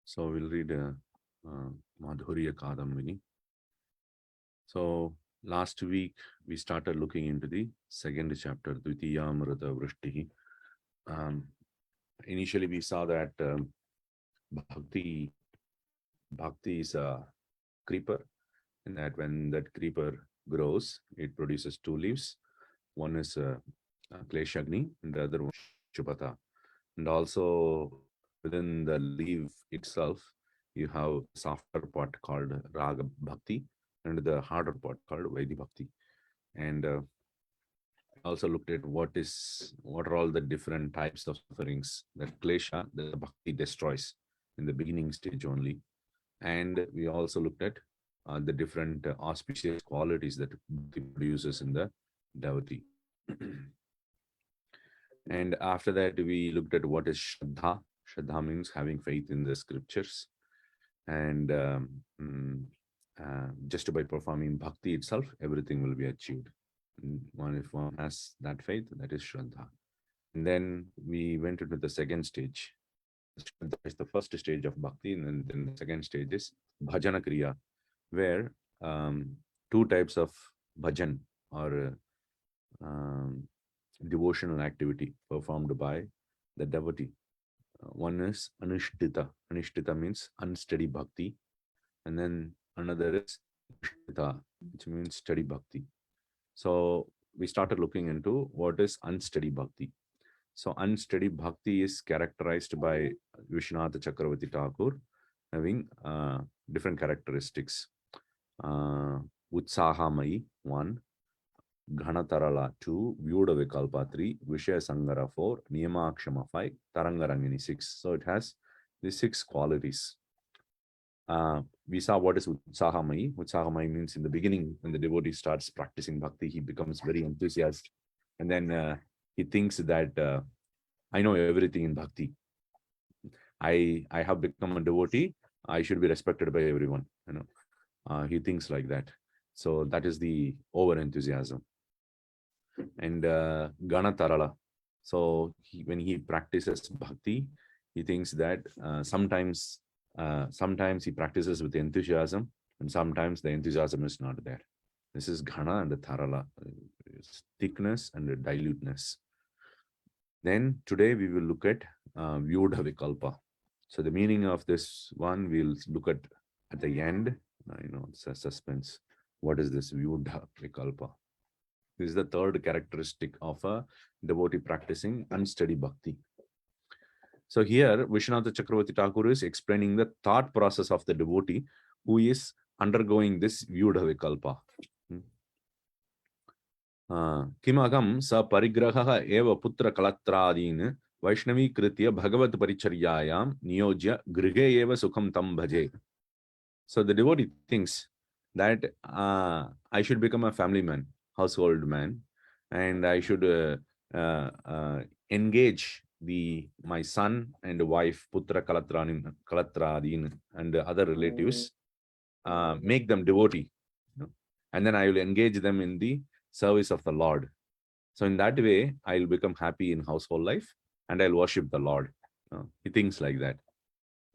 So we'll read Madhurya Kādambinī. So last week we started looking into the second chapter, Dvitiyamrita Vrishtihi. Initially we saw that bhakti is a creeper, and that when that creeper grows, it produces two leaves. One is Kleshagni and the other one Shubhata. And also within the leaf itself, you have softer part called Raga Bhakti and the harder part called Vaidhi Bhakti. And also looked at what are all the different types of sufferings that Klesha, the Bhakti destroys in the beginning stage only. And we also looked at the different auspicious qualities that Bhakti produces in the devotee. And after that, we looked at what is Śraddhā. Śraddhā means having faith in the scriptures. And just by performing bhakti itself, everything will be achieved. If one has that faith, that is Śraddhā. And then we went into the second stage. Śraddhā is the first stage of bhakti, and then the second stage is bhajana kriya, where two types of bhajan or devotional activity performed by the devotee. One is anishtita. Anishtita means unsteady bhakti. And then another is nishtita, which means steady bhakti. So we started looking into what is unsteady bhakti. So unsteady bhakti is characterized by Vishwanath Chakravarti Thakur having different characteristics. Utsahamai, 1. Ghanatarala 2, Vyuda Vikalpa 3, Vishaya Sangara 4, Niyamakshama 5, Tarangarangini 6. So it has these 6 qualities. We saw what is Utsahamai. Utsahamai means in the beginning, when the devotee starts practicing bhakti, he becomes very enthusiastic. And then he thinks that I know everything in bhakti. I have become a devotee. I should be respected by everyone. He thinks like that. So that is the over enthusiasm. And Ganatarala. So when he practices bhakti, he thinks that sometimes he practices with enthusiasm, and sometimes the enthusiasm is not there. This is Ghana and the Tarala, thickness and the diluteness. Then today we will look at Vyuda Vikalpa. So the meaning of this one we'll look at the end. It's a suspense. What is this Vyuda Vikalpa? This is the third characteristic of a devotee practicing unsteady bhakti. So here, Vishwanath Chakravarti Thakur is explaining the thought process of the devotee who is undergoing this Vyuda Vikalpa. Kimagam sa parigraha eva putra kalatradin Vaishnavi kritya bhagavat paricharyayam niyojya grihe eva sukham tam bhaje. So the devotee thinks that I should become a family man, household man, and I should engage my son and wife, Putra Kalatradin, and other relatives, make them devotee, and then I will engage them in the service of the Lord. So in that way, I will become happy in household life, and I'll worship the Lord. He thinks like that.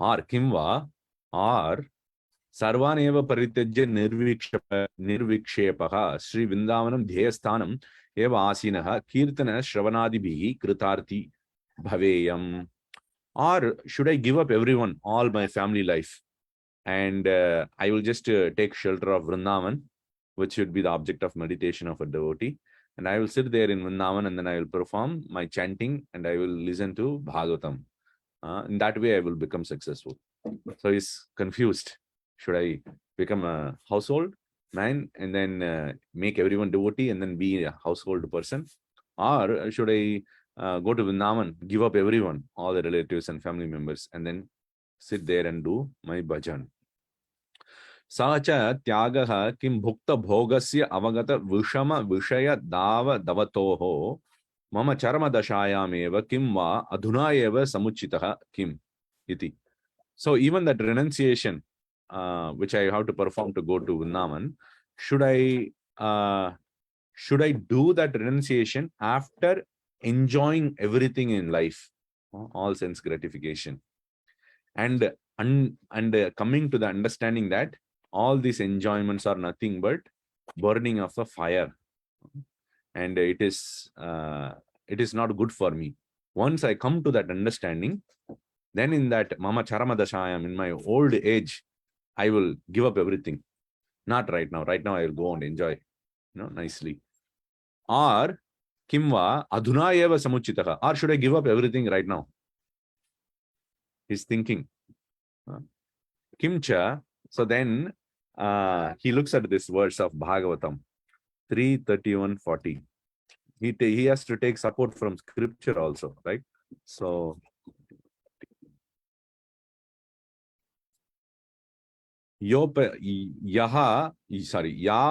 Or Kimva, or Sarvan eva parityajya nirvikshepaha Sri Vrindavanam dheyasthanam eva asinaha kirtana shravanadibhi kritarthi bhaveyam. Or should I give up everyone, all my family life, and I will just take shelter of Vrindavan, which should be the object of meditation of a devotee, and I will sit there in Vrindavan, and then I will perform my chanting, and I will listen to Bhagavatam. In that way I will become successful. So he's confused. Should I become a household man and then make everyone devotee and then be a household person? Or should I go to Vrindavan, give up everyone, all the relatives and family members, and then sit there and do my bhajan? Sacha tyagaha kim bhukta bhogasya avagata vishama vishaya dava davatoho mama charma dashayam eva kim va adhuna eva samuchitaha kim iti. So even that renunciation which I have to perform to go to Vrindavan, should I do that renunciation after enjoying everything in life, all sense gratification, and coming to the understanding that all these enjoyments are nothing but burning of a fire, and it is not good for me. Once I come to that understanding, then in that mama charamadashayam, in my old age, I will give up everything. Not right now. Right now I will go and enjoy, nicely. Or kimva adhuna eva samuchitaha, or should I give up everything right now? He's thinking. Kimcha. So then he looks at this verse of Bhagavatam 3:31-40. He has to take support from scripture also, right? So ya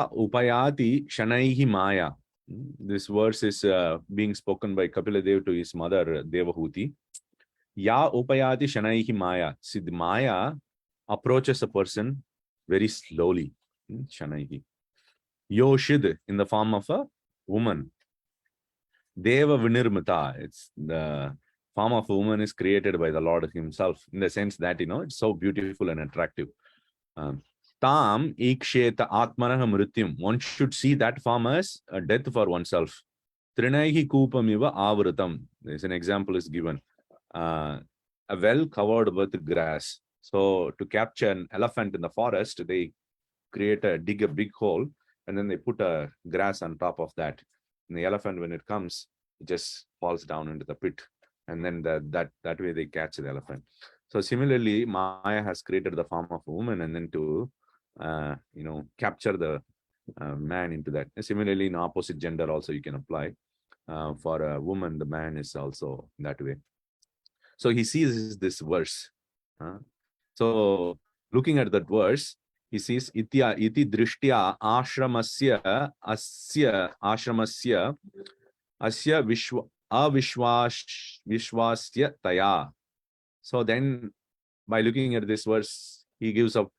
upayati shanaihi maya. This verse is being spoken by Kapila to his mother Devahuti. Ya upayati shanaihi maya. See, the maya approaches a person very slowly. Shanaihi. Yoshid, in the form of a woman. Deva Vinirmata. It's the form of a woman is created by the Lord himself, in the sense that, it's so beautiful and attractive. Tam iksheta atmanah mrityum. One should see that form as a death for oneself. Trinaihi kupamiva avrutam. There's an example is given. A well covered with grass. So to capture an elephant in the forest, they dig a big hole, and then they put a grass on top of that. And the elephant, when it comes, it just falls down into the pit, and then that way they catch the elephant. So similarly, Maya has created the form of a woman, and then to capture the man into that. And similarly, in opposite gender also you can apply. For a woman, the man is also that way. So he sees this verse. So looking at that verse, he says, Itya iti drishtya ashramasya asya ashramasya asya vishwasya taya. So then, by looking at this verse, he gives up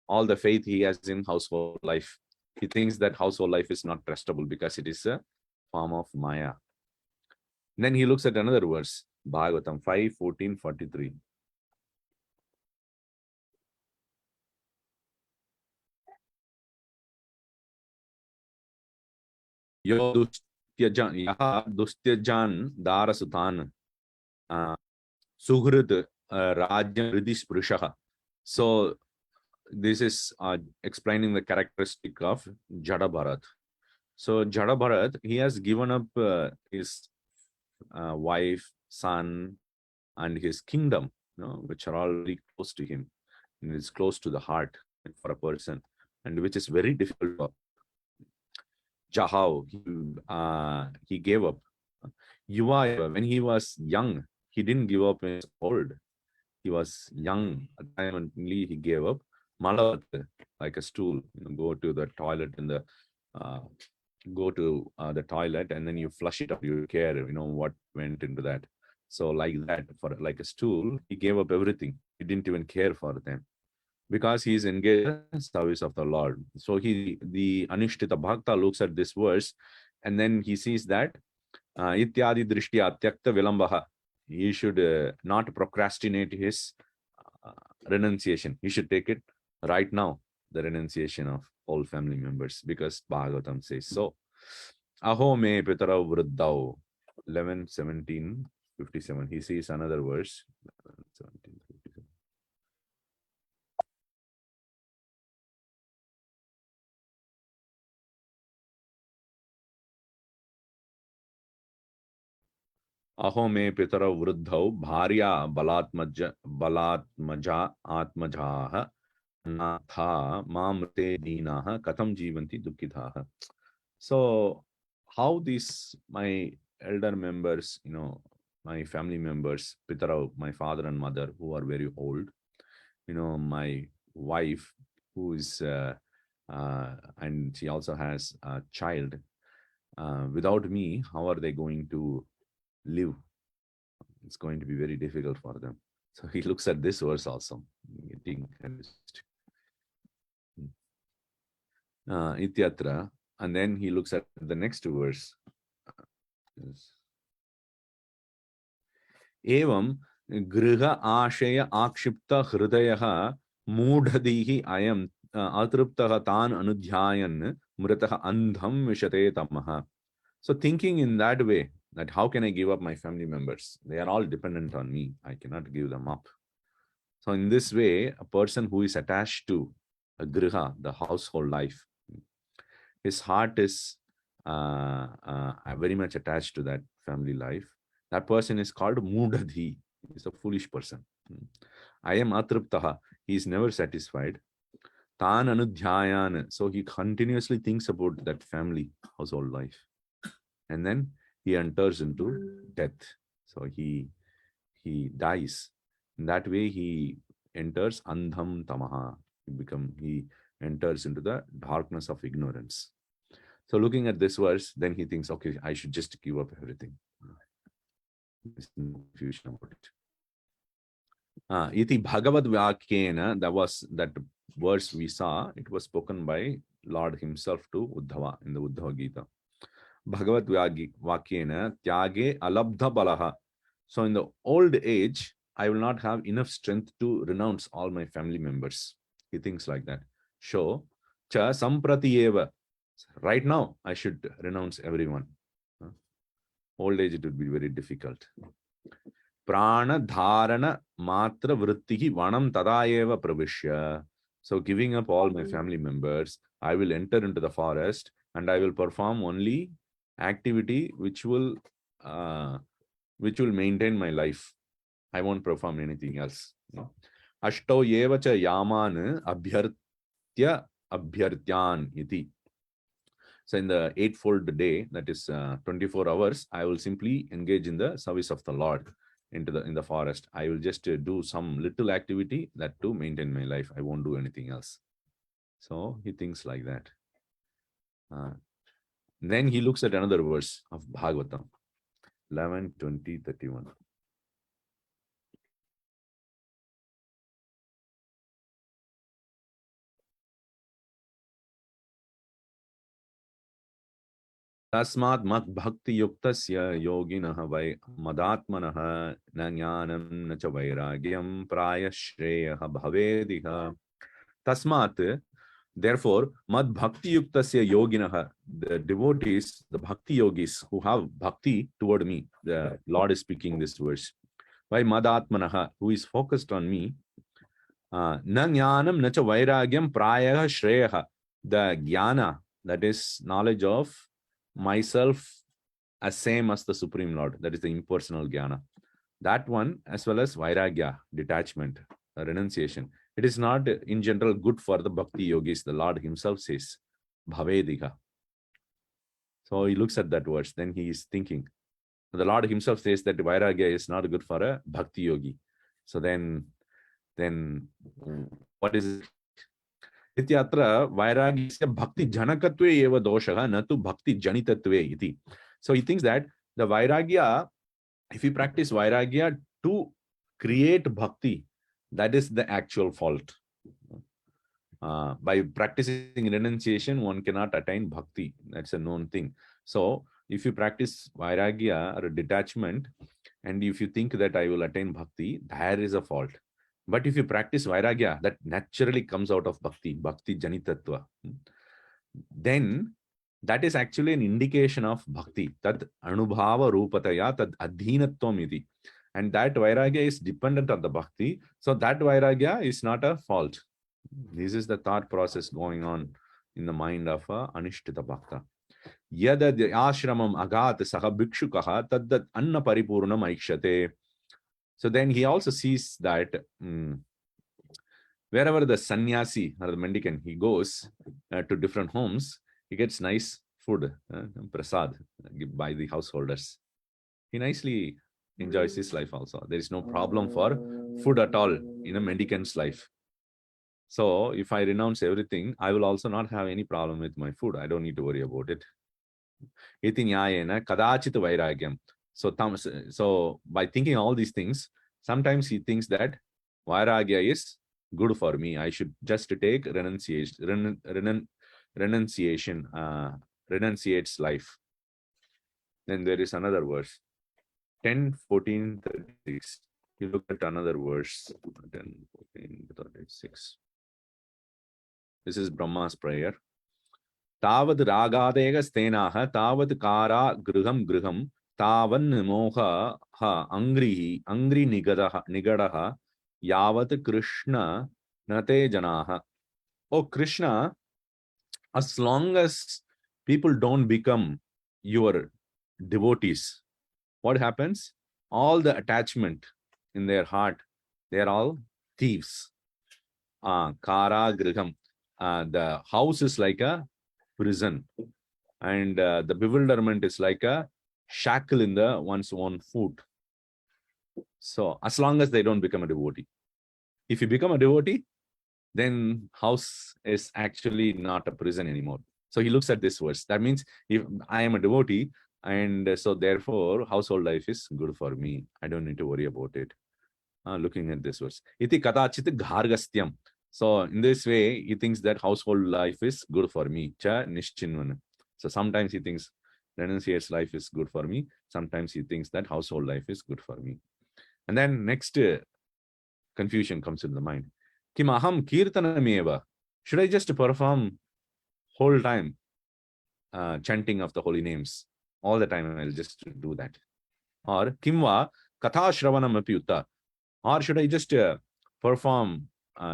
all the faith he has in household life. He thinks that household life is not trustable because it is a form of Maya. Then he looks at another verse, Bhagavatam 5:14-43. Yo dustyajan darasutan suhrid rajya ridis prushaha. So this is explaining the characteristic of Jada Bharat. So Jada Bharat, he has given up his wife, son, and his kingdom, which are all very close to him, and it's close to the heart for a person, and which is very difficult. Jahau, he gave up. Yuva, when he was young, he didn't give up when he was old. He was young at the time, and he gave up. Malavat, like a stool, go to the toilet and the toilet, and then you flush it up. You care, what went into that. So like that, for like a stool, he gave up everything. He didn't even care for them, because he is engaged in the service of the Lord. So the Anishtita Bhakta looks at this verse, and then he sees that Ityadi Drishtya Tyakta Vilambaha. He should not procrastinate his renunciation. He should take it right now, the renunciation of all family members, because Bhagavatam says so. Aho me pitara vruddhau. 11:17-57. He sees another verse. 17:57. Aho me pitara vruddhau bharya balatmaja atmajaha natha mamrte dinaha katam jivanti dukkithaha. So how these my elder members, my family members, pitara, my father and mother, who are very old, my wife, who is and she also has a child, without me, how are they going to live? It's going to be very difficult for them. So he looks at this verse also, Ityatra, and then he looks at the next verse. Evam griha ashaya akshipta hridayaha moodhadihi ayam atruptaha tan anudhyayan mritaha andham vishate tamaha. So thinking in that way, that how can I give up my family members? They are all dependent on me. I cannot give them up. So in this way, a person who is attached to a griha, the household life, his heart is very much attached to that family life. That person is called Mudadhi. He is a foolish person. I am Atruptaha. He is never satisfied. Tan Anudhyayan. So he continuously thinks about that family, household life. And then he enters into death. So he dies. In that way, he enters Andham Tamaha. He enters into the darkness of ignorance. So looking at this verse, then he thinks, okay, I should just give up everything. There's no confusion about it. Iti Bhagavad Vakyena, that verse we saw, it was spoken by Lord himself to Uddhava in the Uddhava Gita. Bhagavad Vakyena Tyage Alabdha Balaha. So in the old age, I will not have enough strength to renounce all my family members. He thinks like that. So, cha sampratiyeva. Right now, I should renounce everyone. Old age, it would be very difficult. Prana dharana matra vrittihi vanam tadayeva pravishya. So giving up all my family members, I will enter into the forest and I will perform only activity which will maintain my life. I won't perform anything else. Ashto eva cha yaman abhyartya abhyartyan iti. So in the eightfold day, that is 24 hours, I will simply engage in the service of the Lord in the forest. I will just do some little activity that to maintain my life. I won't do anything else. So he thinks like that. Then he looks at another verse of Bhagavatam, 11, 20, 31. Tasmat mat bhakti yuktasya yoginaha vai madatmanaha na jnanam na cha vairagyam prayashreyaha bhavediha. Tasmat, therefore, mad bhakti yuktasya yoginaha, the devotees, the bhakti yogis who have bhakti toward me, the Lord is speaking this verse. Vai madatmanaha, who is focused on me, na jnanam na cha vairagyam prayaha shreyaha, the jnana, that is knowledge of myself as same as the Supreme Lord, that is the impersonal jnana. That one, as well as vairagya, detachment, renunciation. It is not in general good for the bhakti yogis. The Lord himself says, bhavedika. So he looks at that verse, then he is thinking. The Lord himself says that vairagya is not good for a bhakti yogi. So then what is it? Ityatra vairagyasya bhakti janakatve eva doshaha natu bhakti janitatve iti. So he thinks that the vairagya, if you practice vairagya to create bhakti, that is the actual fault. By practicing renunciation, one cannot attain bhakti. That's a known thing. So if you practice vairagya or detachment, and if you think that I will attain bhakti, there is a fault. But if you practice vairagya, that naturally comes out of bhakti, bhakti janitatva, then that is actually an indication of bhakti. Tad anubhava rupataya tad adhinatvam iti. And that vairagya is dependent on the bhakti. So that vairagya is not a fault. This is the thought process going on in the mind of a anishtita bhakta. Yada ashramam agat saha bhikshukaha tad anna paripurnam aikshate. So then he also sees that wherever the sannyasi or the mendicant, he goes to different homes, he gets nice food, prasad, by the householders. He nicely enjoys his life also. There is no problem for food at all in a mendicant's life. So if I renounce everything, I will also not have any problem with my food. I don't need to worry about it. Iti nyayena kadachit vairagyam. So by thinking all these things, sometimes he thinks that vairagya is good for me. I should just take renunciates life. Then there is another verse. 10, 14, 36. You look at another verse. 10, 14, 36. This is Brahma's prayer. Tavad ragadega stenaha tavad kara griham griham tavan moha ha angri nigadaha yavat Krishna nate janaha. Oh Krishna, as long as people don't become your devotees, what happens? All the attachment in their heart, they are all thieves. Kara griham. The house is like a prison, and the bewilderment is like a shackle in the one's own foot. So as long as they don't become a devotee, if you become a devotee, then house is actually not a prison anymore. So he looks at this verse. That means if I am a devotee, and so therefore household life is good for me, I don't need to worry about it. Looking at this verse, iti katachit ghargastyam. So in this way, he thinks that household life is good for me. Cha nischinvana. So sometimes he thinks renunciate's life is good for me. Sometimes he thinks that household life is good for me. And then next confusion comes in the mind. Kim aham kirtanameva. Should I just perform whole time chanting of the holy names all the time? I'll just do that. Or kimva katha shravanam apyutta. Or should I just perform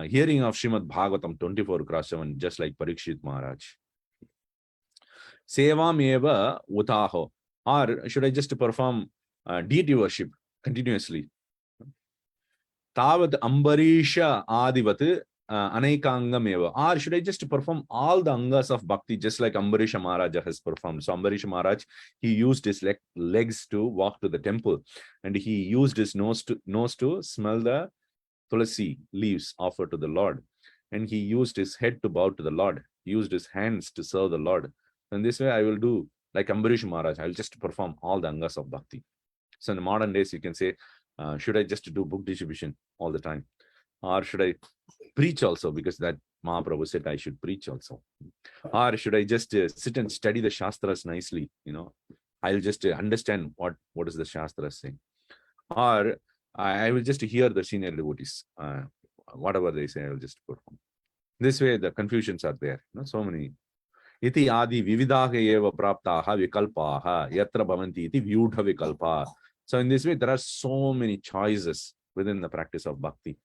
hearing of Srimad Bhagavatam 24/7, just like Parikshit Maharaj? Sevam eva utaho. Or should I just perform deity worship continuously? Tavad ambarisha adivat anekangam eva. Or should I just perform all the angas of bhakti, just like Ambarisha Maharaj has performed? So Ambarisha Maharaj, he used his legs to walk to the temple, and he used his nose to smell the tulasi leaves offered to the Lord, and he used his head to bow to the Lord. He used his hands to serve the Lord. And this way I will do like Ambarish Maharaj. I will just perform all the angas of bhakti. So in the modern days, you can say, should I just do book distribution all the time? Or should I preach also? Because that Mahaprabhu said I should preach also. Or should I just sit and study the Shastras nicely? I'll just understand what is the Shastras saying. Or I will just hear the senior devotees. Whatever they say, I will just perform. This way, the confusions are there. So many. Iti adi vividaha eva praptaha vikalpaha yatra bhavanti iti vyudha vikalpa. So in this way, there are so many choices within the practice of bhakti.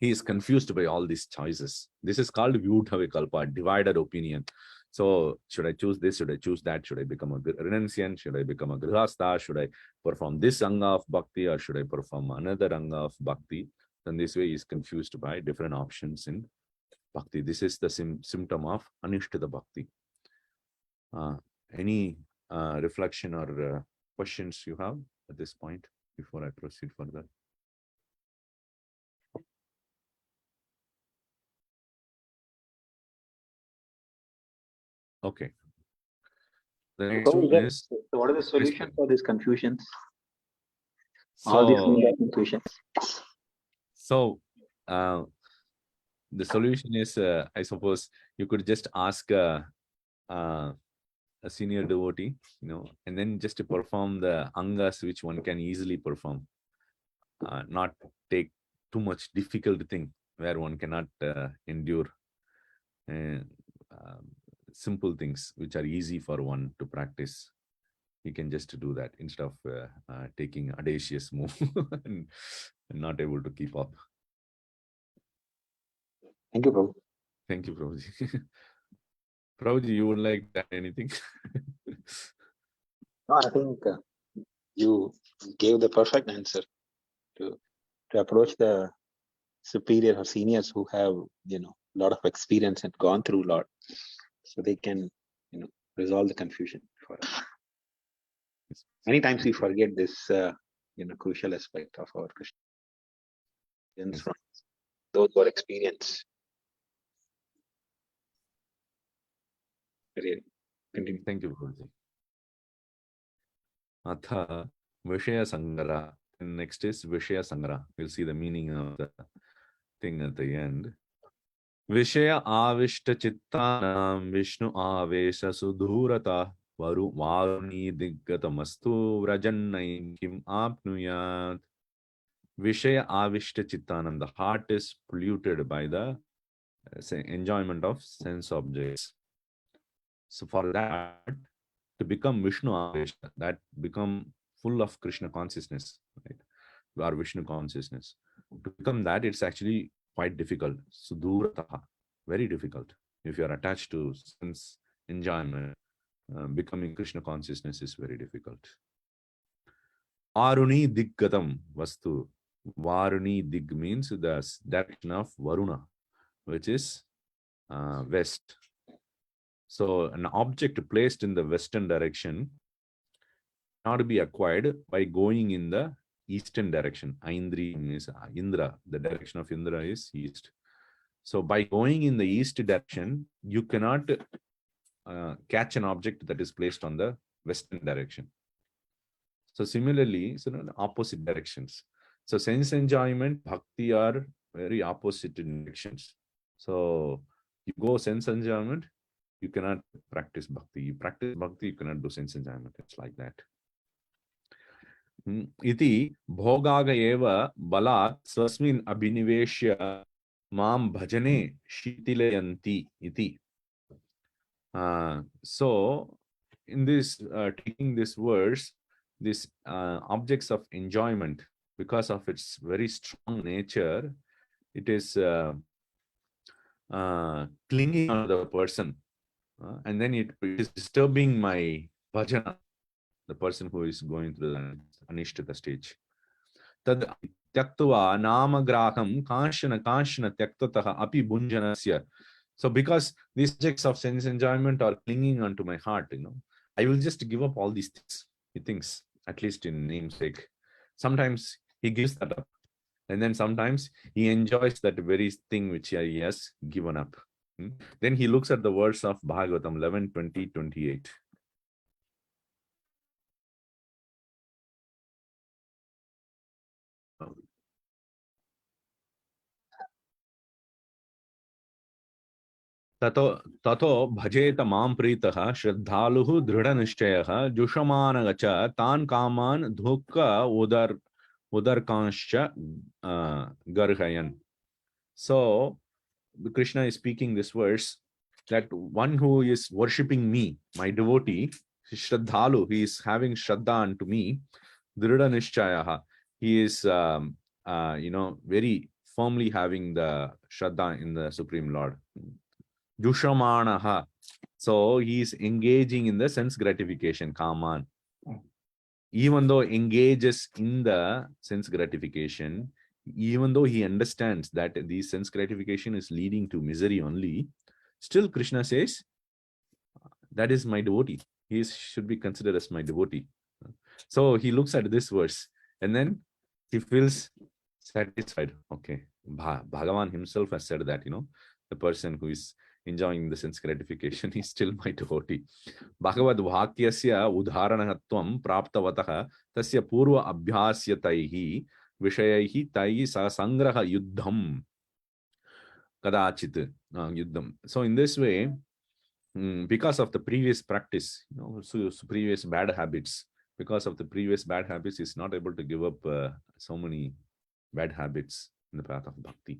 He is confused by all these choices. This is called vyudha vikalpa, divided opinion. So should I choose this? Should I choose that? Should I become a renunciant? Should I become a grihastha? Should I perform this anga of bhakti, or should I perform another anga of bhakti? Then this way he is confused by different options in bhakti. This is the symptom of anishtita bhakti. Any reflection or questions you have at this point before I proceed further? Okay. The next one is, so what are the solutions for these confusions? All these confusions. So the solution is, I suppose you could just ask a senior devotee, and then just to perform the angas which one can easily perform. Not take too much difficult thing where one cannot endure. Simple things which are easy for one to practice. You can just do that instead of taking audacious move and not able to keep up. Thank you, Prabhu. Thank you, Prabhuji. Prabhuji, you would like to add anything? No, I think you gave the perfect answer to approach the superior or seniors who have a lot of experience and gone through a lot, so they can resolve the confusion for us. Many times we forget this crucial aspect of our Christians from those who are experienced. Really. Continue. Thank you, Prabhuji. Atha Vishaya Sangara. Next is Vishaya Sangara. We'll see the meaning of the thing at the end. Vishaya Avishta Chittanam Vishnu Avesha Sudhurata Varuni Diggatamastu Vrajannai Kim Apnuyat. Vishaya Avishta Chittanam. The heart is polluted by the enjoyment of sense objects. So for that, to become Vishnu Avishta, that become full of Krishna consciousness, right? Or Vishnu consciousness. To become that, it's actually quite difficult. Sudurataha, very difficult. If you are attached to sense enjoyment, becoming Krishna consciousness is very difficult. Varuni Diggatam Vastu. Varuni Dig means the direction of Varuna, which is west. So an object placed in the western direction cannot be acquired by going in the eastern direction. Aindri means Indra. The direction of Indra is east. So by going in the east direction, you cannot catch an object that is placed on the western direction. So similarly, so in opposite directions. So sense enjoyment, bhakti are very opposite directions. So you go sense enjoyment, you cannot practice bhakti. You practice bhakti, you cannot do sense enjoyment. It's like that. Iti bhogaga eva balat swasmin abhiniveshya mam bhajane shitilayanti iti. So in this, taking this verse, these objects of enjoyment, because of its very strong nature, it is clinging on the person, and then it is disturbing my bhajana, the person who is going through the anishtata stage. Tad tyaktva namagraham kanshana tyaktataha api bhunjanasya. So because these objects of sense enjoyment are clinging onto my heart, I will just give up all these things. He thinks, at least in namesake. Sometimes he gives that up. And then sometimes he enjoys that very thing which he has given up. Then he looks at the words of Bhagavatam 11, 20, 28. Tato bhajeta mam pritaha shraddhaluhu dridhanishchayaha jushamanacha tan kaman dhukka udarkanscha garhayan. So Krishna is speaking this verse that one who is worshipping me, my devotee, Shraddhalu, he is having Shraddha unto me, dridhanishchayaha. He is very firmly having the Shraddha in the Supreme Lord. Jushamanaha. So he is engaging in the sense gratification, kaman. Even though engages in the sense gratification, even though he understands that the sense gratification is leading to misery only, still Krishna says, that is my devotee. He should be considered as my devotee. So he looks at this verse and then he feels satisfied. Okay, Bhagavan himself has said that, the person who is enjoying the sense gratification is still my devotee. Bhagavad Bhakyasya udharanahatvam praptavataha tasya purva abhyasyataihi vishayaihi taihi sangraha yuddham kadachit yuddham. So in this way, because of the previous practice, previous bad habits, because of the previous bad habits, is not able to give up so many bad habits in the path of bhakti.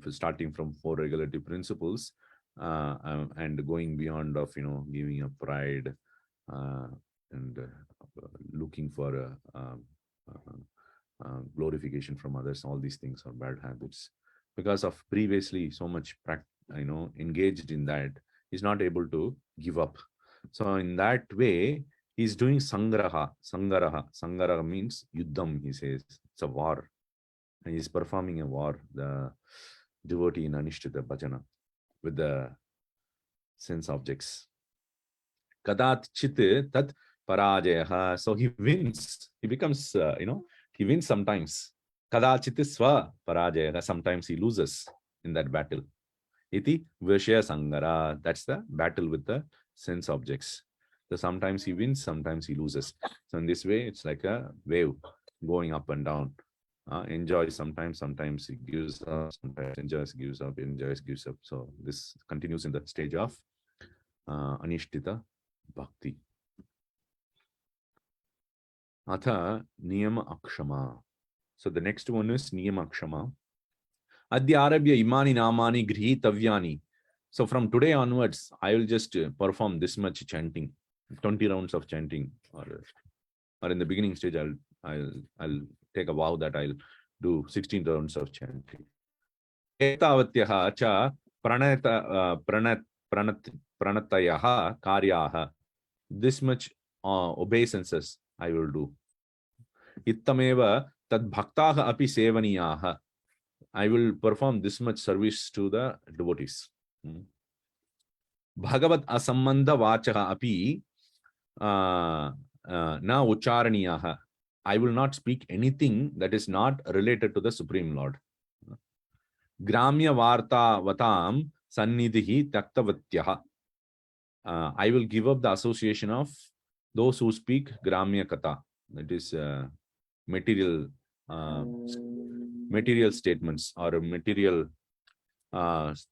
Starting from 4 regulative principles and going beyond of giving up pride and looking for glorification from others. All these things are bad habits because of previously so much engaged in that. He's not able to give up. So in that way, he's doing sangraha. Sangaraha means yuddham, he says. It's a war. And he's performing a war, the devotee in Anishtita Bhajana, with the sense objects. Kadat chit tat parajayaha. So he wins. He becomes, he wins sometimes. Kadat chit swa parajayaha. Sometimes he loses in that battle. Iti vishaya sangara. That's the battle with the sense objects. So sometimes he wins, sometimes he loses. So in this way, it's like a wave going up and down. Enjoys sometimes he gives up, sometimes enjoys, gives up. So this continues in the stage of Anishtita bhakti. Atha niyama akshama. So the next one is niyama akshama. Adya arabhya imani namani grihitavyani. So from today onwards, I will just perform this much chanting, 20 rounds of chanting, or in the beginning stage, I'll take a vow that I'll do 16 rounds of chanting. Etavatyaha cha pranatayaha karyaha. This much obeisances I will do. Ittameva tad bhaktaha api sevaniyaha. I will perform this much service to the devotees. Bhagavat asambandha vachaha api na ucharaniyaha. I will not speak anything that is not related to the Supreme Lord. Gramya varta vatam sannidhi taktavatyaha. I will give up the association of those who speak Gramya Katha. That is material statements or material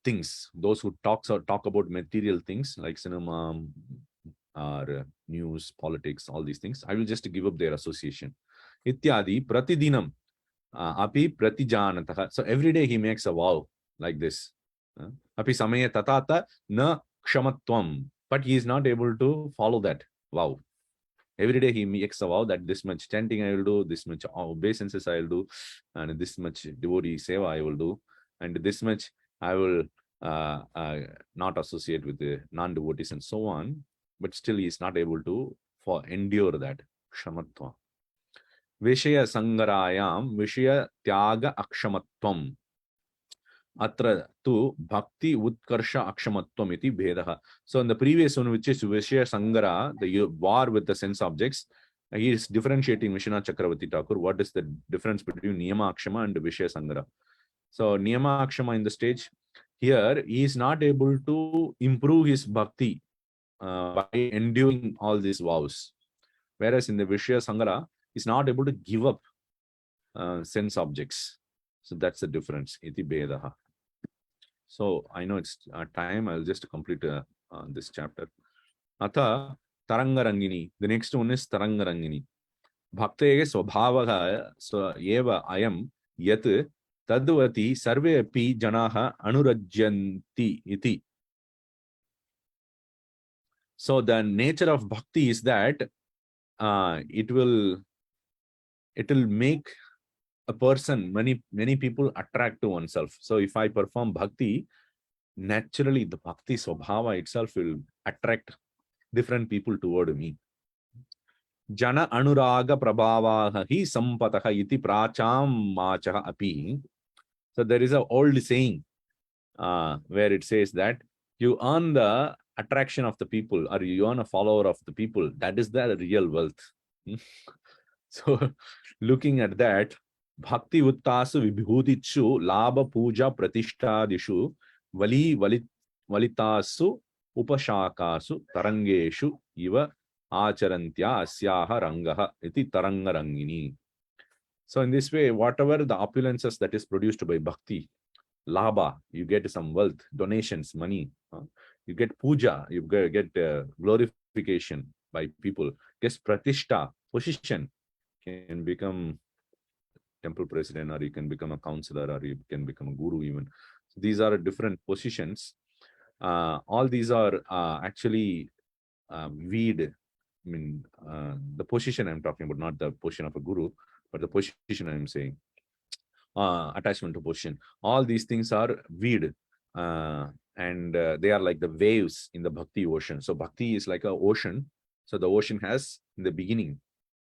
things. Those who talk about material things like cinema or news, politics, all these things. I will just give up their association. Ityadi pratidinam api pratijanatah. So every day he makes a vow like this. Api samaya tatata na kshamatvam. But he is not able to follow that vow. Every day he makes a vow that this much chanting I will do, this much obeisances I will do, and this much devotee seva I will do, and this much I will not associate with the non-devotees and so on. But still he is not able to endure that. Kshamatva. Vishaya sangarayam vishaya tyaga akshamatvam. Atra tu bhakti utkarsha akshamatvam iti bhedaha. So in the previous one, which is Vishaya Sangara, the war with the sense objects, he is differentiating Vishwanath Chakravarti Thakur. What is the difference between Niyama Akshama and Vishaya Sangara? So Niyama Akshama in the stage, here he is not able to improve his bhakti by enduring all these vows. Whereas in the Vishaya Sangara, he is not able to give up sense objects. So that's the difference. Iti Bedaha. So I know it's time. I'll just complete this chapter. Atha Tarangarangini. The next one is Tarangarangini. Bhaktege swabhavaha eva ayam yat tadvati sarve api janaha anurajyanti iti. So the nature of bhakti is that it will make a person, many people attract to oneself. So if I perform bhakti, naturally the bhakti swabhava itself will attract different people toward me. Jana anuraga prabhavaha hi sampataha iti pracham machaha api. So there is an old saying where it says that you earn the attraction of the people, or you earn a follower of the people. That is the real wealth. So looking at that, Bhakti uttasu vibhutichu labha puja pratishtadishu valitasu upashakasu tarangeshu iva acharantya asyaha rangaha iti tarangarangini. So in this way, whatever the opulences that is produced by bhakti, labha, you get some wealth, donations, money, you get puja, you get glorification by people, get pratishta, position, can become temple president, or you can become a counselor, or you can become a guru even. So these are different positions. All these are actually weed. I mean, the position I'm talking about, not the position of a guru, but the position I'm saying. Attachment to position. All these things are weed. And they are like the waves in the bhakti ocean. So bhakti is like an ocean. So the ocean has in the beginning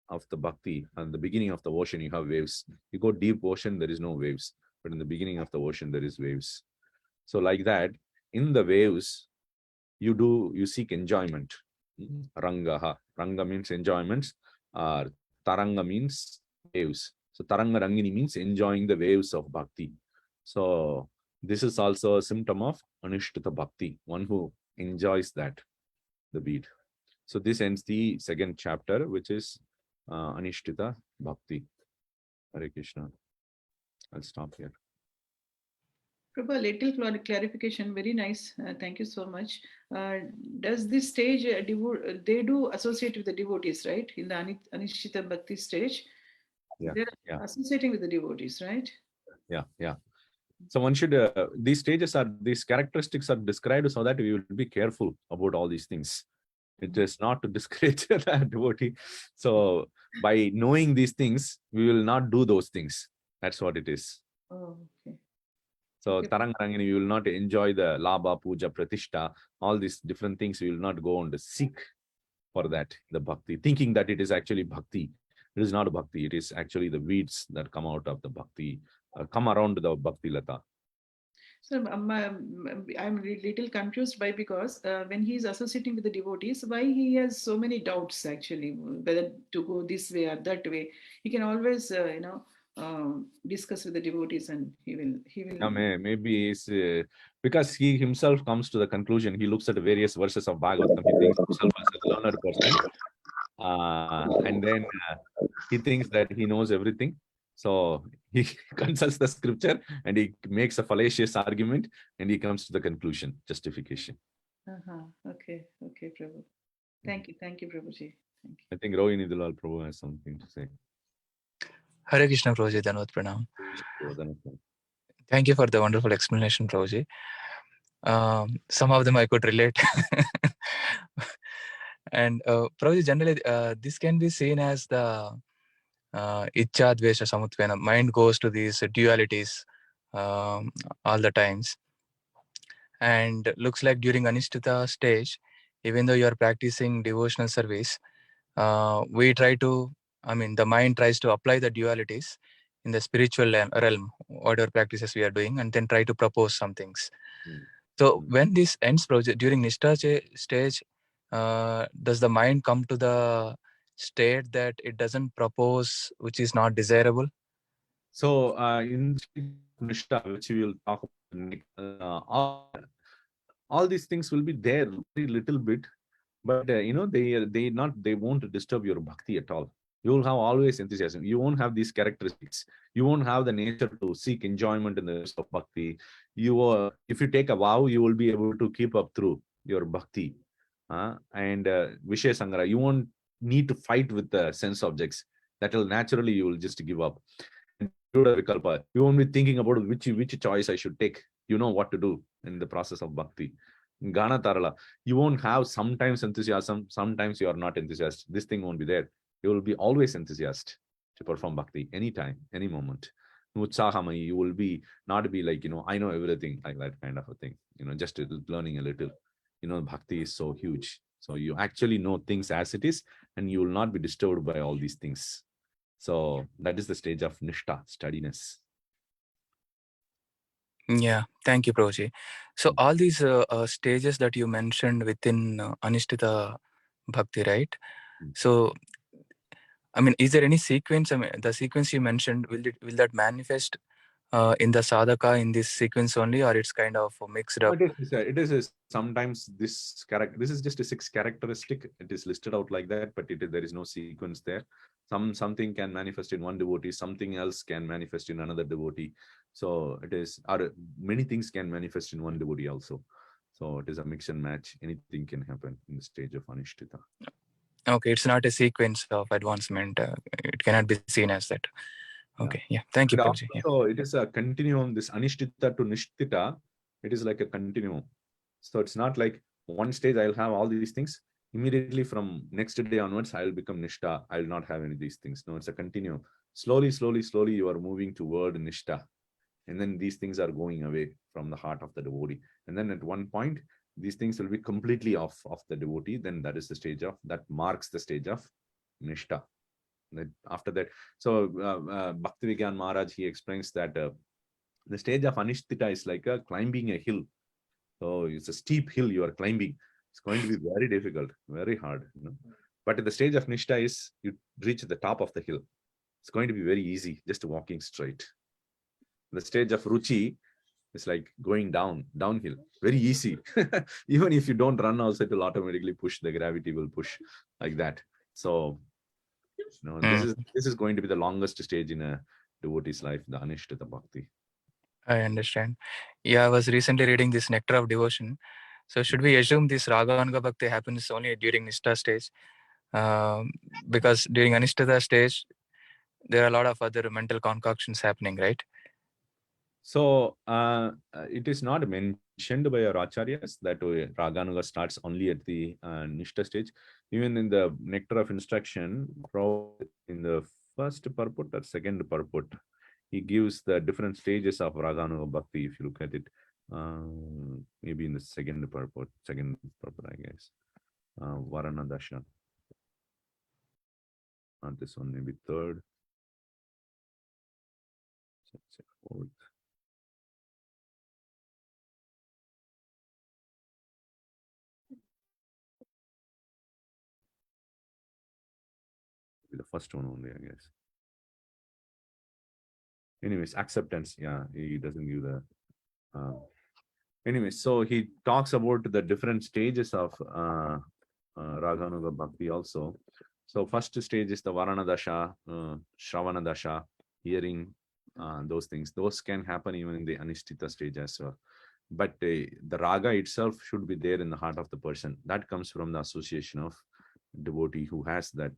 of the bhakti, and the beginning of the ocean you have waves. You go deep ocean, there is no waves, but in the beginning of the ocean there is waves. So like that, in the waves you seek enjoyment. Rangaha. Ranga means enjoyments, taranga means waves. So taranga rangini means enjoying the waves of bhakti. So this is also a symptom of anushtita bhakti, one who enjoys that, the bead. So this ends the second chapter, which is Anishtita Bhakti. Hare Krishna. I'll stop here. Prabha, little clarification. Very nice. Thank you so much. Does this stage they do associate with the devotees, right? In the Anishtita Bhakti stage, Yeah, they're yeah, associating with the devotees, right? yeah, yeah. So one should, these stages are, these characteristics are described so that we will be careful about all these things. It is not to discourage the devotee. So by knowing these things, we will not do those things. That's what it is. Oh, okay. So Okay. Tarangarangini, we will not enjoy the Labha, Puja, Pratishta, all these different things. We will not go on to seek for that, the bhakti, thinking that it is actually bhakti. It is not bhakti. It is actually the weeds that come out of the bhakti, come around the bhakti lata. So I'm little confused by because when he's associating with the devotees, why he has so many doubts actually whether to go this way or that way. He can always discuss with the devotees, and he will. Yeah, maybe it's because he himself comes to the conclusion. He looks at the various verses of Bhagavatam. He thinks himself as a learned person, and then he thinks that he knows everything. So he consults the scripture and he makes a fallacious argument, and he comes to the conclusion, justification. Okay, Prabhu. Thank you, Prabhuji. Thank you. I think Rohini Dalal Prabhu has something to say. Hare Krishna, Prabhuji. Dhanavad Pranam. Thank you for the wonderful explanation, Prabhuji. Some of them I could relate. And Prabhuji, generally, this can be seen as the Ichcha Dvesha Samutvena. Mind goes to these dualities all the times. And looks like during Anishtita stage, even though you are practicing devotional service, we try to, the mind tries to apply the dualities in the spiritual realm, whatever practices we are doing, and then try to propose some things. So when this ends project during Nishtha stage, does the mind come to the state that it doesn't propose, which is not desirable? So in Nishtha, which we will talk about, all these things will be there very little bit, but they won't disturb your bhakti at all. You will have always enthusiasm. You won't have these characteristics. You won't have the nature to seek enjoyment in the rest of bhakti. If you take a vow, you will be able to keep up through your bhakti. And Vishaya Sangara, you won't need to fight with the sense objects. That will naturally, you will just give up. And Vikalpa, you won't be thinking about which choice I should take. You know what to do in the process of bhakti. Gana Tarala, you won't have sometimes enthusiasm, sometimes you are not enthusiastic. This thing won't be there. You will be always enthusiastic to perform bhakti anytime, any moment. Utsahamayi, you will be not be like, I know everything, like that kind of a thing, just learning a little. Bhakti is so huge. So you actually know things as it is, and you will not be disturbed by all these things. So that is the stage of Nishtha, steadiness. Yeah, thank you, Prabhuji. So all these stages that you mentioned within Anishtita Bhakti, right? So, is there any sequence? The sequence you mentioned, will that manifest in the sadhaka in this sequence only, or it's kind of mixed up? It is sometimes this is just a 6 characteristic. It is listed out like that, but there is no sequence there. Something can manifest in one devotee, something else can manifest in another devotee. So many things can manifest in one devotee also. So it is a mix and match. Anything can happen in the stage of Anishtita. Okay, it's not a sequence of advancement. It cannot be seen as that. Okay, yeah. Thank you, Prabhuji. So it is a continuum. This Anishtita to Nishtita, it is like a continuum. So it's not like one stage I'll have all these things. Immediately from next day onwards, I'll become Nishtha. I'll not have any of these things. No, it's a continuum. Slowly, you are moving toward Nishtha. And then these things are going away from the heart of the devotee. And then at one point, these things will be completely off of the devotee. Then that is the stage that marks the stage of Nishtha. After that, so Bhaktivigyan Maharaj, he explains that the stage of Anishtita is like climbing a hill. So it's a steep hill you are climbing. It's going to be very difficult, very hard. But at the stage of Nishtha is you reach the top of the hill. It's going to be very easy, just walking straight. The stage of Ruchi is like going downhill, very easy. Even if you don't run also, it will automatically push. The gravity will push like that. So this is going to be the longest stage in a devotee's life, the Anishtita Bhakti. I understand. Yeah, I was recently reading this Nectar of Devotion. So should we assume this Raga Anuga Bhakti happens only during Nishtha stage? Because during Anishtha stage, there are a lot of other mental concoctions happening, right? So it is not mentioned by our acharyas that Raganuga starts only at the Nishta stage. Even in the Nectar of Instruction, in the first purport or second purport, he gives the different stages of Raganuga Bhakti. If you look at it, maybe in the second purport, I guess. Varana Dasha. Not this one, maybe third. Fourth. The first one only, I guess. Anyways, acceptance. Yeah, he doesn't give the. Anyways, so he talks about the different stages of Raganuga Bhakti also. So first stage is the Varana Dasha, Shravana Dasha, hearing those things. Those can happen even in the Anishtita stage as well. But the Raga itself should be there in the heart of the person. That comes from the association of devotee who has that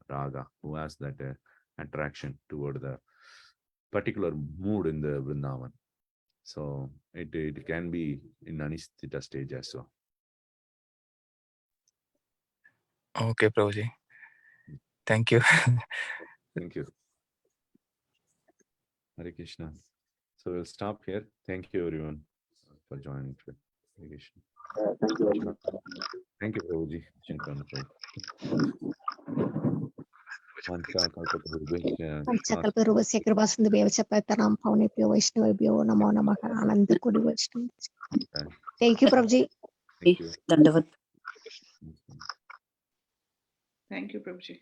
Raga, who has that attraction toward the particular mood in the Vrindavan. So it can be in Anisthita stage as well. Okay, Prabhuji. Thank you. Thank you. Hare Krishna. So we'll stop here. Thank you everyone for joining today. Hare Krishna. Thank you very much. Thank you, Prabhuji. Shankara Prabhu. पंचकल्परूपस्य कृपासिन्धुभ्यः च पतितानां पावनेभ्यो वैष्णवेभ्यो नमो नमः आनन्दकोटि वैष्णव. Thank you, Prabhuji. Thank you. Dandavat. Thank you, Prabhuji.